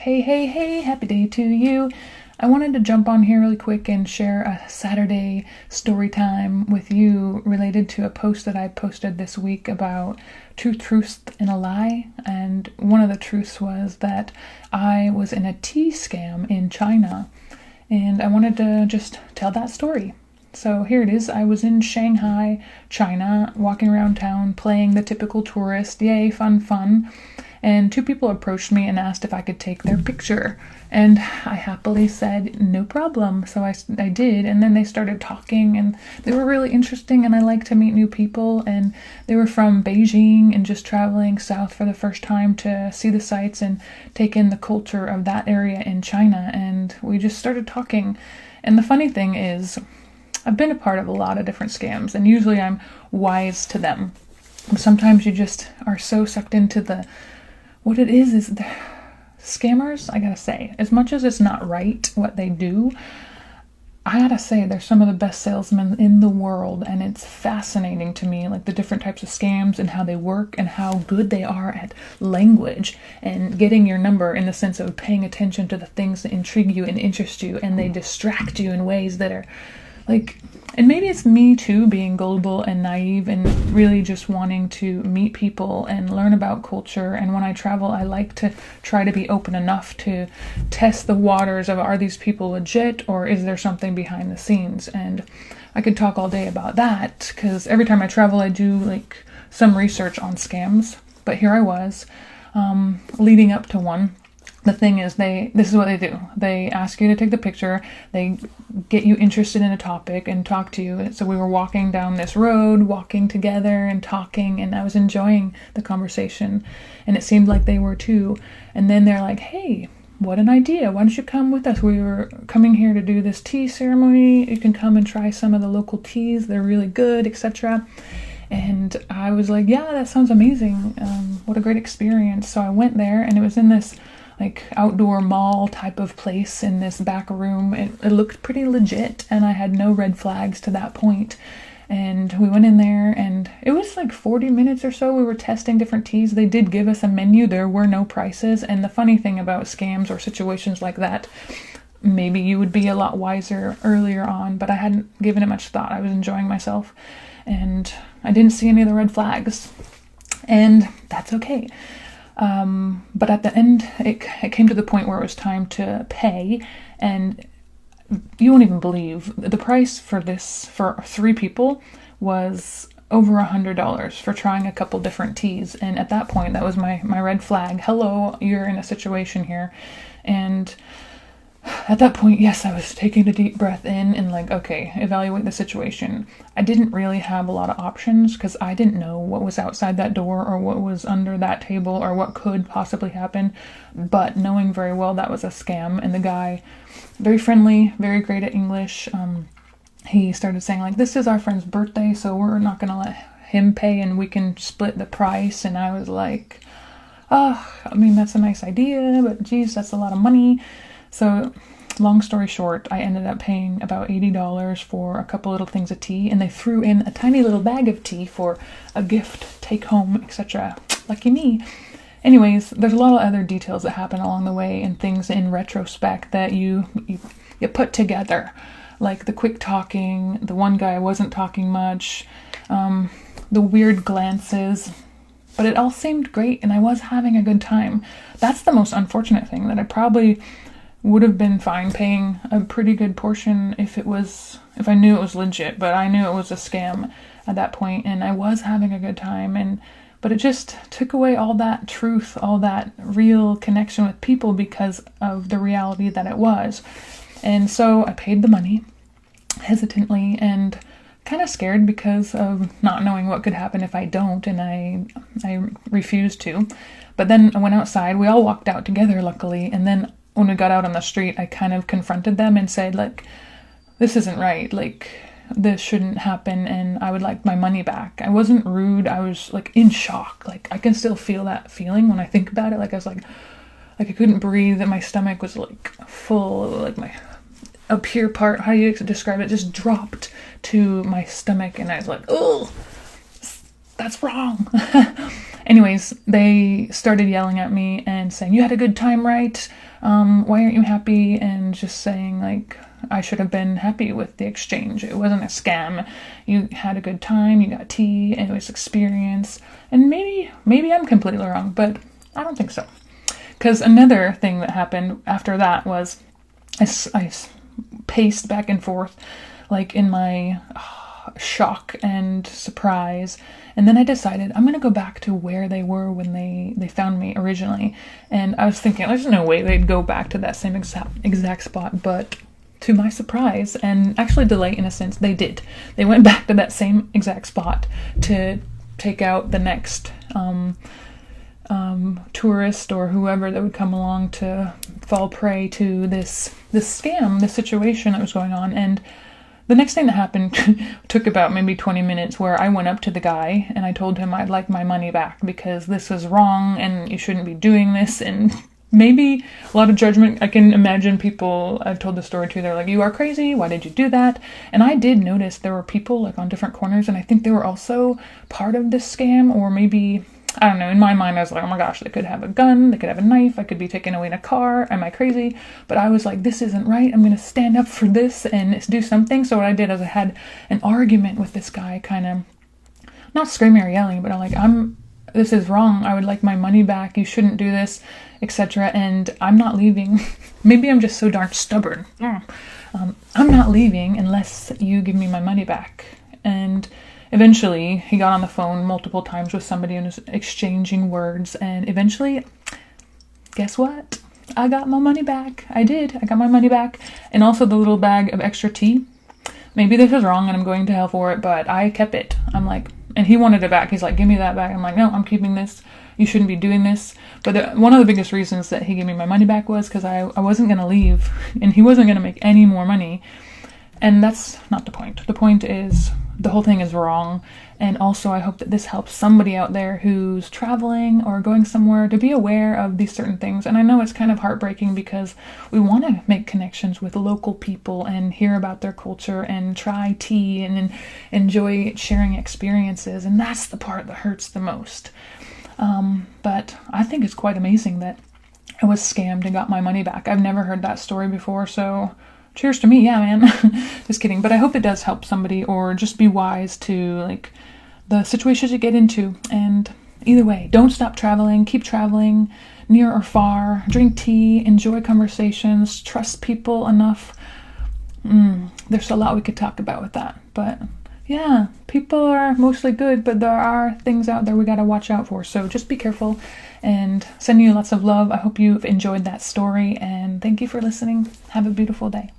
Hey, happy day to you. I wanted to jump on here really quick and share a Saturday story time with you related to a post that I posted this week about two truths and a lie. And one of the truths was that I was in a tea scam in China, and I wanted to just tell that story. So here it is. I was in Shanghai, China, walking around town, playing the typical tourist. Yay, fun. And two people approached me and asked if I could take their picture. And I happily said, no problem. So I did. And then they started talking, and they were really interesting, and I like to meet new people. And they were from Beijing and just traveling south for the first time to see the sights and take in the culture of that area in China. And we just started talking. And the funny thing is, I've been a part of a lot of different scams, and usually I'm wise to them. Sometimes you just are so sucked into what it is the scammers, I gotta say, as much as it's not right what they do, I gotta say they're some of the best salesmen in the world, and it's fascinating to me, like the different types of scams and how they work and how good they are at language and getting your number in the sense of paying attention to the things that intrigue you and interest you, and they distract you in ways that are like, and maybe it's me too, being gullible and naive and really just wanting to meet people and learn about culture. And when I travel, I like to try to be open enough to test the waters of, are these people legit or is there something behind the scenes? And I could talk all day about that because every time I travel, I do like some research on scams. But here I was, leading up to one. The thing is, this is what they do. They ask you to take the picture, they get you interested in a topic and talk to you. So we were walking down this road, walking together and talking, and I was enjoying the conversation, and it seemed like they were too. And then they're like, hey, what an idea. Why don't you come with us? We were coming here to do this tea ceremony. You can come and try some of the local teas. They're really good, etc. And I was like, yeah, that sounds amazing. What a great experience. So I went there, and it was in this like outdoor mall type of place in this back room. It looked pretty legit, and I had no red flags to that point. And we went in there, and it was like 40 minutes or so. We were testing different teas. They did give us a menu. There were no prices. And the funny thing about scams or situations like that, maybe you would be a lot wiser earlier on, but I hadn't given it much thought. I was enjoying myself, and I didn't see any of the red flags. And that's okay. But at the end, it came to the point where it was time to pay, and you won't even believe the price for this for 3 people was over $100 for trying a couple different teas. And at that point, that was my red flag. Hello, you're in a situation here. And at that point, yes, I was taking a deep breath in and like, okay, evaluate the situation. I didn't really have a lot of options because I didn't know what was outside that door or what was under that table or what could possibly happen. But knowing very well that was a scam, and the guy, very friendly, very great at English, he started saying like, this is our friend's birthday, so we're not going to let him pay and we can split the price. And I was like, I mean, that's a nice idea, but geez, that's a lot of money. So, long story short, I ended up paying about $80 for a couple little things of tea, and they threw in a tiny little bag of tea for a gift, take home, etc. Lucky me. Anyways, there's a lot of other details that happen along the way and things in retrospect that you put together. Like the quick talking, the one guy wasn't talking much, the weird glances. But it all seemed great, and I was having a good time. That's the most unfortunate thing, that I probably would have been fine paying a pretty good portion if I knew it was legit, but I knew it was a scam at that point, and I was having a good time, but it just took away all that truth, all that real connection with people because of the reality that it was. And so I paid the money hesitantly and kind of scared because of not knowing what could happen if I don't, and I refused to. But then I went outside. We all walked out together, luckily, and then when we got out on the street, I kind of confronted them and said, like, this isn't right. Like, this shouldn't happen, and I would like my money back. I wasn't rude. I was, like, in shock. Like, I can still feel that feeling when I think about it. Like, I was like I couldn't breathe, and my stomach was, like, full. Like, my up here part, how do you describe it, just dropped to my stomach, and I was like, oh, that's wrong. Anyways, they started yelling at me and saying, "You had a good time, right? Why aren't you happy?" And just saying, like, I should have been happy with the exchange. It wasn't a scam. You had a good time, you got tea, and it was experience. And maybe I'm completely wrong, but I don't think so. Because another thing that happened after that was I paced back and forth, like in my shock and surprise. And then I decided I'm going to go back to where they were when they found me originally. And I was thinking, there's no way they'd go back to that same exact spot. But to my surprise, and actually delight in a sense, they did. They went back to that same exact spot to take out the next tourist or whoever that would come along to fall prey to this scam, this situation that was going on. And the next thing that happened took about maybe 20 minutes, where I went up to the guy and I told him I'd like my money back because this was wrong and you shouldn't be doing this. And maybe a lot of judgment. I can imagine people I've told the story to, they're like, "You are crazy, why did you do that?" And I did notice there were people like on different corners, and I think they were also part of this scam, or maybe, I don't know, in my mind I was like, oh my gosh, they could have a gun, they could have a knife, I could be taken away in a car, am I crazy? But I was like, this isn't right, I'm going to stand up for this and do something. So what I did is I had an argument with this guy, kind of, not screaming or yelling, but I'm like, this is wrong, I would like my money back, you shouldn't do this, etc. And I'm not leaving. Maybe I'm just so darn stubborn. I'm not leaving unless you give me my money back. And eventually, he got on the phone multiple times with somebody and was exchanging words. And eventually, guess what? I got my money back. I did. I got my money back. And also the little bag of extra tea. Maybe this is wrong and I'm going to hell for it, but I kept it. I'm like, and he wanted it back. He's like, "Give me that back." I'm like, "No, I'm keeping this. You shouldn't be doing this." But one of the biggest reasons that he gave me my money back was because I wasn't going to leave. And he wasn't going to make any more money. And that's not the point. The point is, the whole thing is wrong. And also, I hope that this helps somebody out there who's traveling or going somewhere to be aware of these certain things. And I know it's kind of heartbreaking because we want to make connections with local people and hear about their culture and try tea and enjoy sharing experiences. And that's the part that hurts the most. But I think it's quite amazing that I was scammed and got my money back. I've never heard that story before, so cheers to me. Yeah, man. Just kidding. But I hope it does help somebody, or just be wise to, like, the situations you get into. And either way, don't stop traveling. Keep traveling, near or far. Drink tea. Enjoy conversations. Trust people enough. There's a lot we could talk about with that. But yeah, people are mostly good, but there are things out there we gotta watch out for. So just be careful, and sending you lots of love. I hope you've enjoyed that story, and thank you for listening. Have a beautiful day.